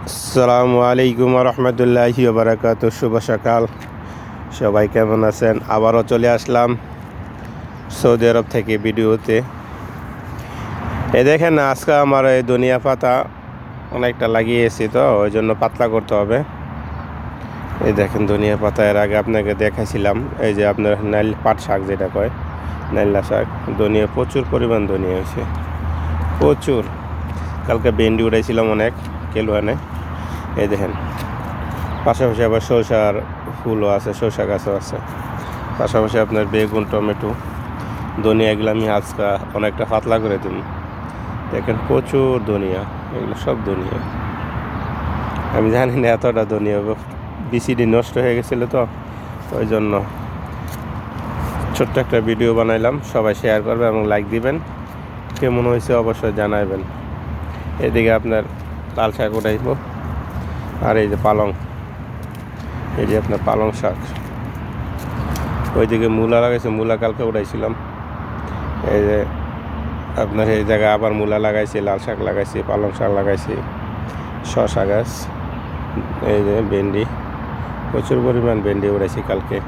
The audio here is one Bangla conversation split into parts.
আসসালামু আলাইকুম রহমতুল্লাহি বারাকাত। শুভ সকাল, সবাই কেমন আছেন? আবারও চলে আসলাম সৌদি আরব থেকে ভিডিওতে। এই দেখেন না, আজকে আমার এই ধনিয়া পাতা অনেকটা লাগিয়েছি, তো ওই জন্য পাতলা করতে হবে। এই দেখেন ধনিয়া পাতা, এর আগে আপনাকে দেখাইছিলাম। এই যে আপনার নাইল পাট শাক যেটা কয়, নাইলা শাক, ধনিয়া প্রচুর পরিমাণ ধনিয়া হয়েছে, প্রচুর। কালকে ভেন্ডি উঠাইছিলাম অনেক কেলুয়ানে। এই দেখেন, পাশাপাশি আবার সরষার ফুলও আছে, সরষা গাছও আছে। পাশাপাশি আপনার বেগুন, টমেটো, ধনিয়া, এগুলো আমি আজকে অনেকটা পাতলা করে দিন। দেখেন প্রচুর ধনিয়া, এগুলো সব ধনিয়া। আমি জানি না এতটা ধনিয়া বিসিডি নষ্ট হয়ে গেছিলো, তো ওই জন্য ছোট্ট একটা ভিডিও বানাইলাম। সবাই শেয়ার করবে এবং লাইক দিবেন। কেমন হয়েছে অবশ্যই জানাবেন। এদিকে আপনার লাল শাক উঠাইব, আর এই যে পালং, এই যে আপনার পালং শাক। ওইদিকে মূলা লাগাইছে, মূলা কালকে উঠাইছিলাম। এই যে আপনার এই জায়গায় আবার মূলা লাগাইছি, লাল শাক লাগাইছি, পালং শাক লাগাইছি, শসা গাছ, এই যে ভেন্ডি, প্রচুর পরিমাণ ভেন্ডি উঠাইছি কালকে।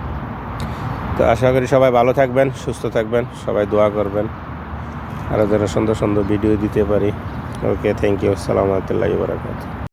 তো আশা করি সবাই ভালো থাকবেন, সুস্থ থাকবেন, সবাই দোয়া করবেন আরও যেন সুন্দর সুন্দর ভিডিও দিতে পারি। ওকে, থ্যাংক ইউ। আসসালামু আলাইকুম ওয়া রাহমাতুল্লাহি ওয়া বারাকাতুহু।